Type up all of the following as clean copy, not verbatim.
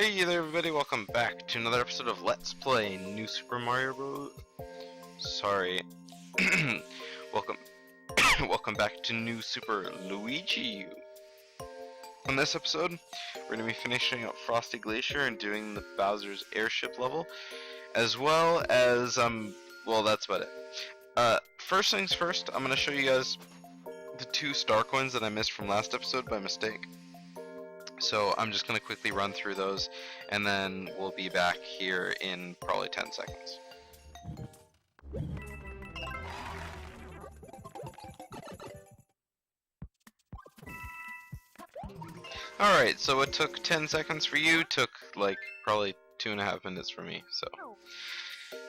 Hey there everybody, welcome back to another episode of Let's Play New Super Mario Bros. Sorry. welcome welcome back to New Super Luigi. On this episode, we're going to be finishing up Frosty Glacier and doing the Bowser's airship level, as well as, well, that's about it. First things first, I'm going to show you guys the 2 star coins that I missed from last episode by mistake. So I'm just going to quickly run through those, and then we'll be back here in probably 10 seconds. Alright, so it took 10 seconds for you, took like probably 2.5 minutes for me,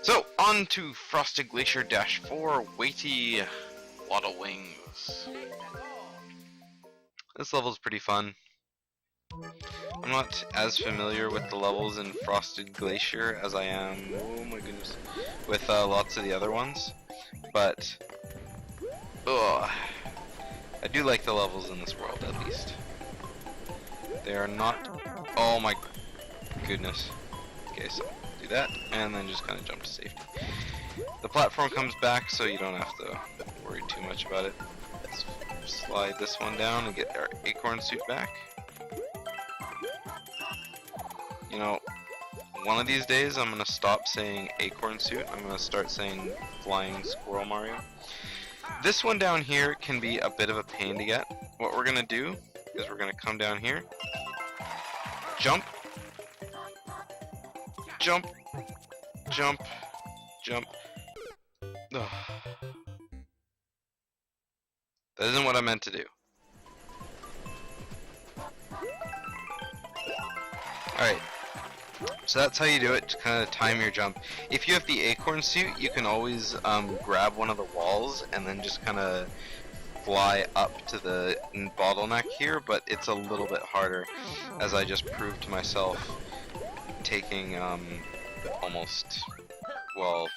so on to Frosted Glacier Dash 4, Weighty Waddle Wings. This level's pretty fun. I'm not as familiar with the levels in Frosted Glacier as I am, oh my goodness, with lots of the other ones, but I do like the levels in this world at least. They are not, oh my goodness. Okay, so do that, and then just kind of jump to safety. The platform comes back, so you don't have to worry too much about it. Let's slide this one down and get our acorn suit back. You know, one of these days I'm going to stop saying acorn suit. I'm going to start saying flying squirrel Mario. This one down here can be a bit of a pain to get. What we're going to do is we're going to come down here, jump, jump, jump, jump. Ugh. That isn't what I meant to do. Alright. So that's how you do it, to kind of time your jump. If you have the acorn suit, you can always grab one of the walls and then just kind of fly up to the bottleneck here, but it's a little bit harder, as I just proved to myself, taking almost, well,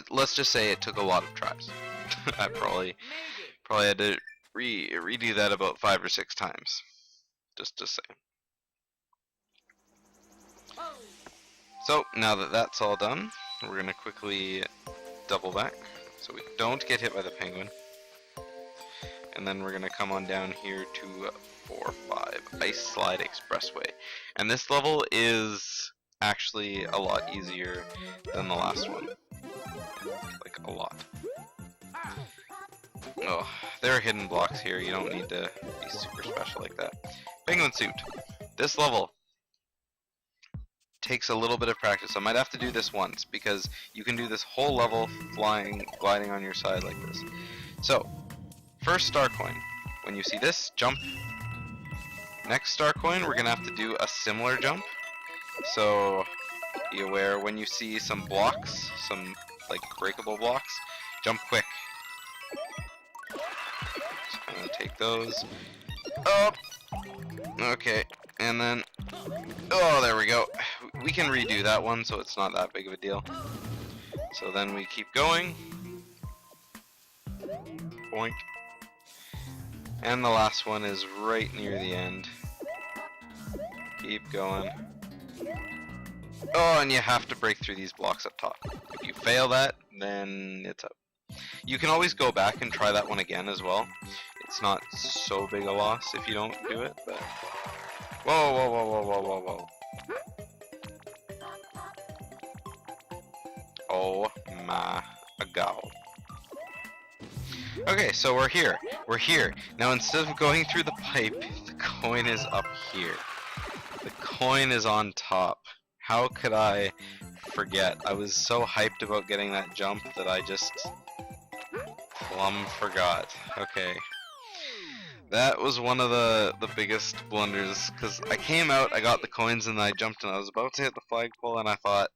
let's just say it took a lot of tries. I probably had to redo that about 5 or 6 times, just to say. So now that that's all done, we're gonna quickly double back so we don't get hit by the penguin, and then we're gonna come on down here to 4-5 Ice Slide Expressway, and this level is actually a lot easier than the last one, like a lot. Oh, there are hidden blocks here. You don't need to be super special like that. Penguin suit. This level takes a little bit of practice. I might have to do this once because you can do this whole level gliding on your side like this. So, first star coin. When you see this, jump. Next star coin, we're gonna have to do a similar jump. So, be aware when you see some blocks, some like breakable blocks, jump quick. Just gonna take those. Oh! Okay, and then, oh, there we go. We can redo that one, so it's not that big of a deal. So then we keep going. Boink. And the last one is right near the end. Keep going. Oh, and you have to break through these blocks up top. If you fail that, then it's up. You can always go back and try that one again as well. It's not so big a loss if you don't do it, but... Whoa, whoa, whoa, whoa, whoa, whoa, whoa. Oh my god. Okay, so we're here. We're here. Now instead of going through the pipe, the coin is up here. The coin is on top. How could I forget? I was so hyped about getting that jump that I just plumb forgot. Okay. That was one of the biggest blunders, because I came out, I got the coins, and I jumped, and I was about to hit the flagpole, and I thought,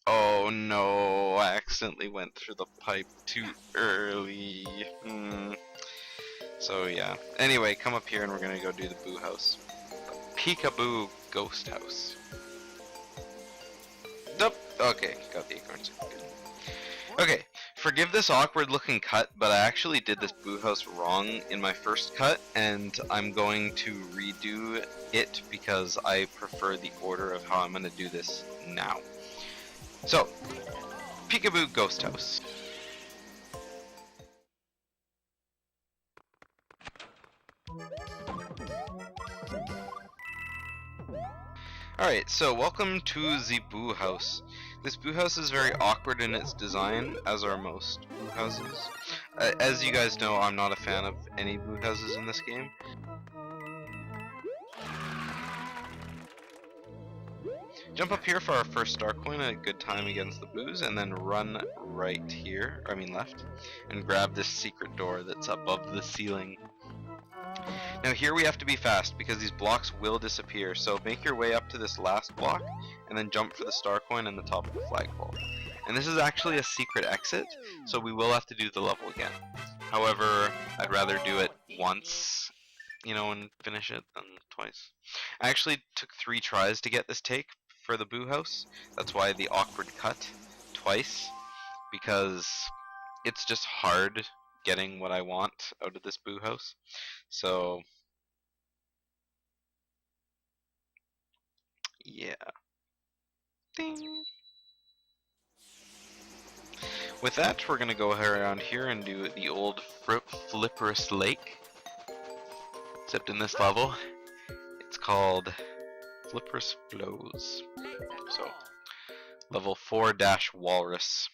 oh no, I accidentally went through the pipe too early. So yeah. Anyway, come up here, and we're gonna go do the Boo House. The Peekaboo Ghost House. Okay, got the acorns. Good. Okay, forgive this awkward looking cut, but I actually did this boo house wrong in my first cut, and I'm going to redo it because I prefer the order of how I'm going to do this now. So, Peekaboo Ghost House. Alright, so welcome to the Boo House. This Boo House is very awkward in its design, as are most Boo Houses. As you guys know, I'm not a fan of any Boo Houses in this game. Jump up here for our first star coin, a good time against the boos, and then run right here, or I mean left, and grab this secret door that's above the ceiling. Now here we have to be fast because these blocks will disappear, so make your way up to this last block and then jump for the star coin and the top of the flagpole. And this is actually a secret exit, so we will have to do the level again. However, I'd rather do it once, you know, and finish it than twice. I actually took 3 tries to get this take for the Boo House. That's why the awkward cut twice, because it's just hard getting what I want out of this Boo House. So yeah. Ding. With that, we're gonna go around here and do the old Flipperous Lake. Except in this level, it's called Flipperous Flows. So, level 4-Walrus.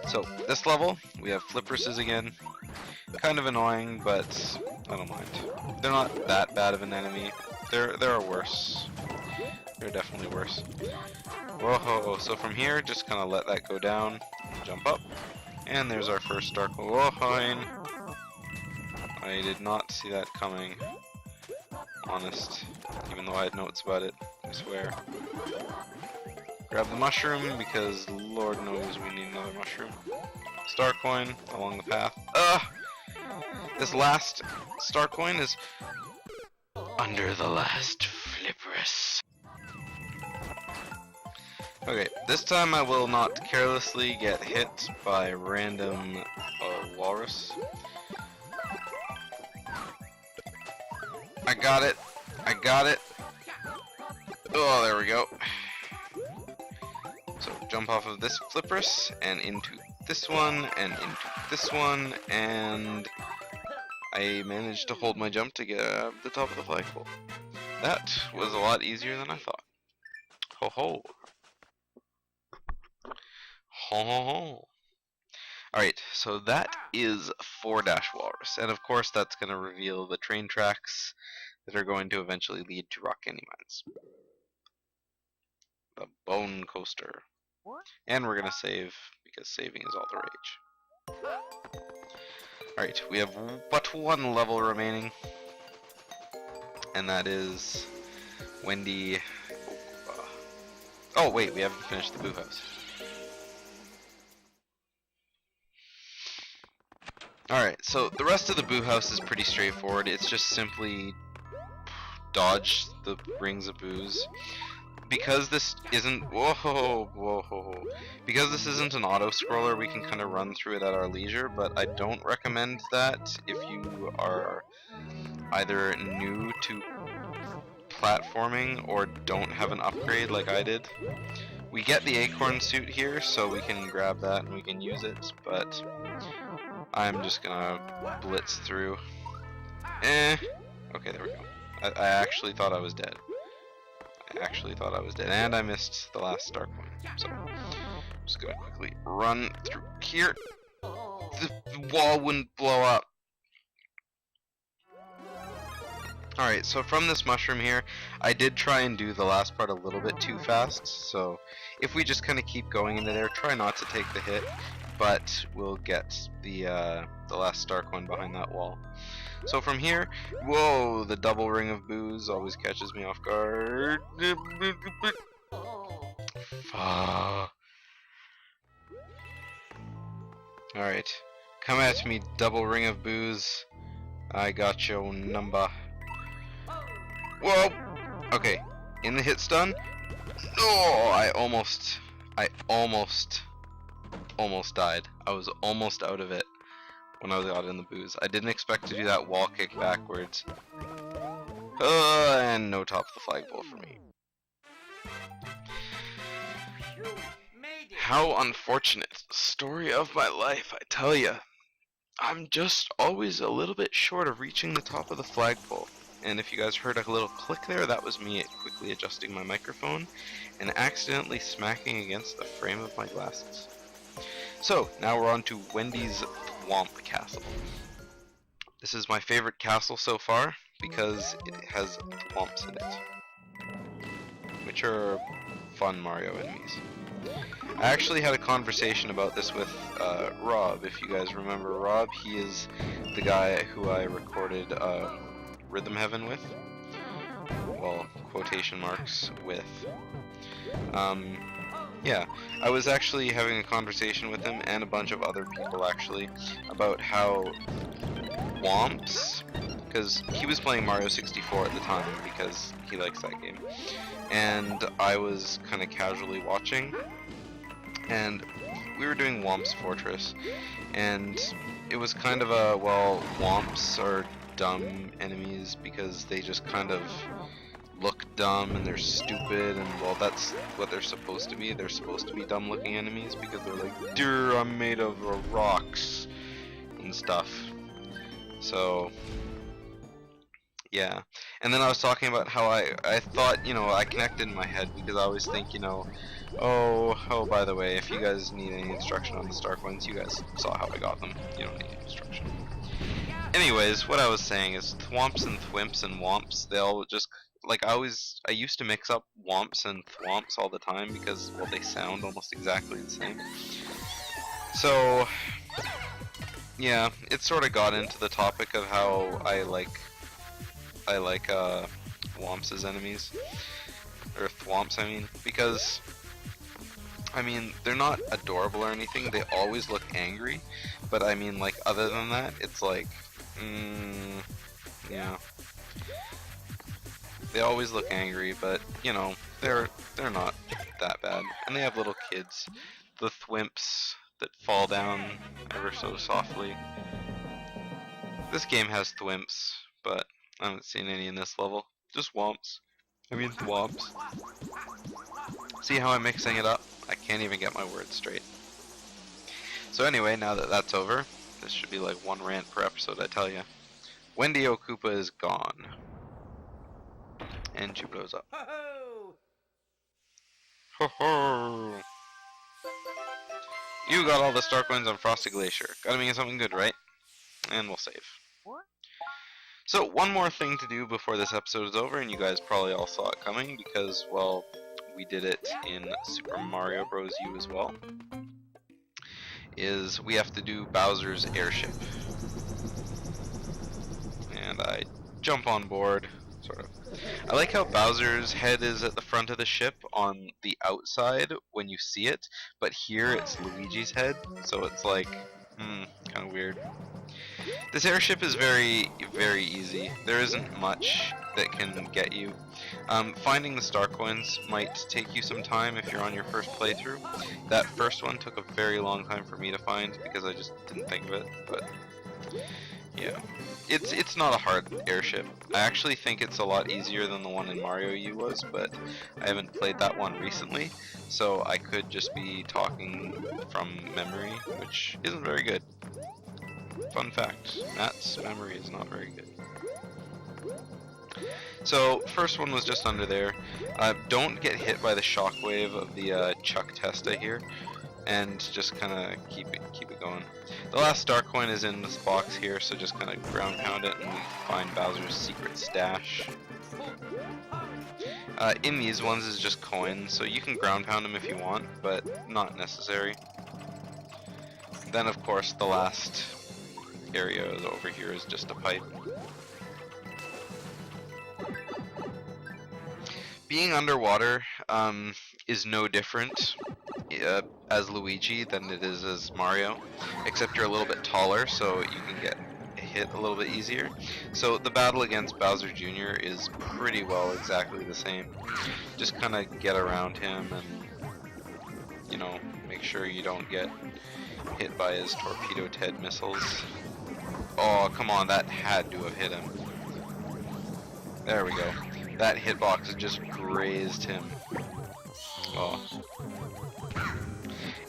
So, this level, we have Flipperuses again. Kind of annoying, but I don't mind. They're not that bad of an enemy. There are worse. They're definitely worse. Whoa, so from here, just kind of let that go down, jump up, and there's our first star coin. Whoa, I did not see that coming. Honest. Even though I had notes about it, I swear. Grab the mushroom, because Lord knows we need another mushroom. Star coin along the path. This last star coin is under the last Flipperous. Okay, this time I will not carelessly get hit by random walrus. I got it. I got it. Oh, there we go. So jump off of this Flipperous and into this one and into this one, and I managed to hold my jump to get the top of the flagpole. That was a lot easier than I thought. Ho ho. Ho ho ho. Alright, so that is 4-Walrus, and of course that's going to reveal the train tracks that are going to eventually lead to Rock Candy Mines. The Bone Coaster. And we're going to save, because saving is all the rage. Alright, we have but one level remaining, and that is Wendy. Oh wait, we haven't finished the Boo House. Alright, so the rest of the Boo House is pretty straightforward. It's just simply dodge the rings of boos. Because this isn't because this isn't an auto scroller, we can kind of run through it at our leisure, but I don't recommend that if you are either new to platforming or don't have an upgrade like I did. We get the acorn suit here, so we can grab that and we can use it, but I'm just gonna blitz through. Okay, there we go. I actually thought I was dead. And I missed the last star coin, so I'm just gonna quickly run through here. The wall wouldn't blow up. Alright, so from this mushroom here, I did try and do the last part a little bit too fast, so if we just kind of keep going into there, try not to take the hit, but we'll get the last star coin behind that wall. So from here, whoa, the double ring of boos always catches me off guard. Alright, come at me, double ring of boos. I got your number. Whoa! Okay, in the hit stun. Oh, I almost almost died. I was almost out of it when I got in the booze. I didn't expect to do that wall kick backwards. And no top of the flagpole for me. How unfortunate. Story of my life, I tell ya. I'm just always a little bit short of reaching the top of the flagpole. And if you guys heard a little click there, that was me quickly adjusting my microphone and accidentally smacking against the frame of my glasses. So, now we're on to Wendy's Thwomp Castle. This is my favorite castle so far because it has thwomps in it, which are fun Mario enemies. I actually had a conversation about this with Rob. If you guys remember Rob, he is the guy who I recorded Rhythm Heaven with. Well, quotation marks with. Yeah, I was actually having a conversation with him and a bunch of other people actually about how thwomps, because he was playing Mario 64 at the time because he likes that game, and I was kind of casually watching, and we were doing Whomp's Fortress, and it was kind of a, well, Whomps are dumb enemies because they just kind of look dumb and they're stupid, and well, that's what they're supposed to be. They're supposed to be dumb looking enemies because they're like, "Dear, I'm made of rocks," and stuff. So yeah, and then I was talking about how I thought, you know, I connected in my head because I always think, you know, oh, by the way, if you guys need any instruction on the star coins, you guys saw how I got them. You don't need instruction. Anyways, what I was saying is thwomps and thwimps and whomps, they all just, like, I used to mix up whomps and thwomps all the time because, well, they sound almost exactly the same. So yeah, it sort of got into the topic of how I like whomps as enemies, or thwomps I mean, because I mean, they're not adorable or anything, they always look angry, but I mean, like, other than that, it's like, yeah. They always look angry, but, you know, they're not that bad. And they have little kids. The thwimps that fall down ever so softly. This game has thwimps, but I haven't seen any in this level. Just whomps. I mean thwomps. See how I'm mixing it up? I can't even get my words straight. So anyway, now that that's over, this should be like one rant per episode, I tell ya. Wendy Okupa is gone. And she blows up. Ho ho! You got all the star coins on Frosty Glacier. Gotta mean something good, right? And we'll save. So, one more thing to do before this episode is over, and you guys probably all saw it coming because, well, we did it in Super Mario Bros. U as well, is we have to do Bowser's airship. And I jump on board, sort of. I like how Bowser's head is at the front of the ship on the outside when you see it, but here it's Luigi's head, so it's like, kind of weird. This airship is very, very easy. There isn't much that can get you. Finding the star coins might take you some time if you're on your first playthrough. That first one took a very long time for me to find because I just didn't think of it, but yeah. It's not a hard airship. I actually think it's a lot easier than the one in Mario U was, but I haven't played that one recently, so I could just be talking from memory, which isn't very good. Fun fact, Matt's memory is not very good. So, first one was just under there. Don't get hit by the shockwave of the Chuck Testa here, and just kind of keep it going. The last star coin is in this box here, so just kind of ground pound it and we find Bowser's secret stash. In these ones is just coins, so you can ground pound them if you want, but not necessary. Then of course the last area over here is just a pipe. Being underwater is no different as Luigi than it is as Mario, except you're a little bit taller, so you can get hit a little bit easier. So the battle against Bowser Jr. is pretty well exactly the same. Just kind of get around him and, you know, make make sure you don't get hit by his Torpedo Ted missiles. Oh, come on, that had to have hit him. There we go. That hitbox just grazed him. Oh.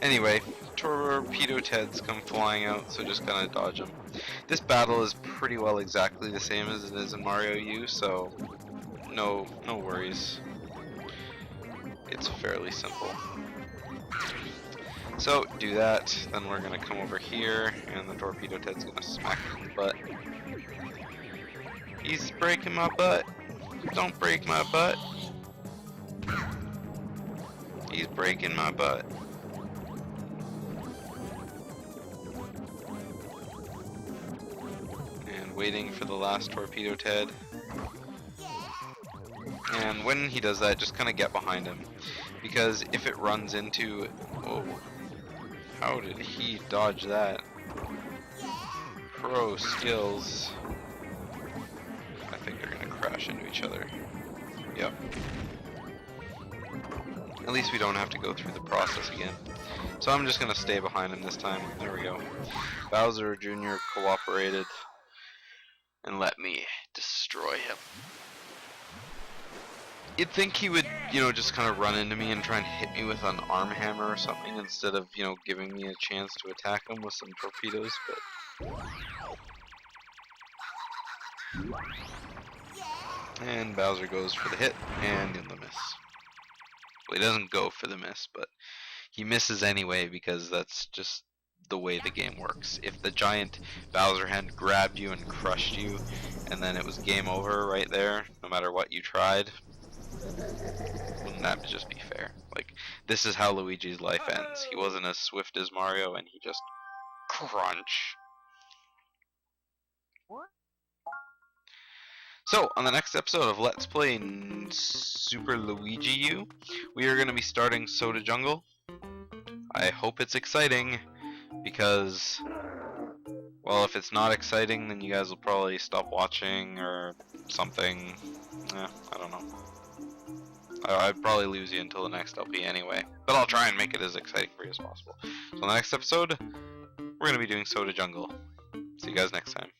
Anyway, Torpedo Teds come flying out, so just kind of dodge them. This battle is pretty well exactly the same as it is in Mario U, so no worries. It's fairly simple. So do that, then we're gonna come over here, and the Torpedo Ted's gonna smack him in the butt. He's breaking my butt. Don't break my butt. He's breaking my butt. And waiting for the last Torpedo Ted. And when he does that, just kind of get behind him. Because if it runs into... Whoa. How did he dodge that? Pro skills. I think they're gonna crash into each other. Yep. At least we don't have to go through the process again. So I'm just gonna stay behind him this time. There we go. Bowser Jr. cooperated and let me destroy him. You'd think he would, you know, just kind of run into me and try and hit me with an arm hammer or something instead of, you know, giving me a chance to attack him with some torpedoes, but... And Bowser goes for the hit, and in the miss. Well, he doesn't go for the miss, but he misses anyway because that's just the way the game works. If the giant Bowser hand grabbed you and crushed you, and then it was game over right there, no matter what you tried, wouldn't that just be fair? Like, this is how Luigi's life ends. He wasn't as swift as Mario, and he just crunch. So, on the next episode of Let's Play Super Luigi U, we are going to be starting Soda Jungle. I hope it's exciting, because, well, if it's not exciting, then you guys will probably stop watching or something. I don't know. I'd probably lose you until the next LP anyway, but I'll try and make it as exciting for you as possible. So in the next episode, we're going to be doing Soda Jungle. See you guys next time.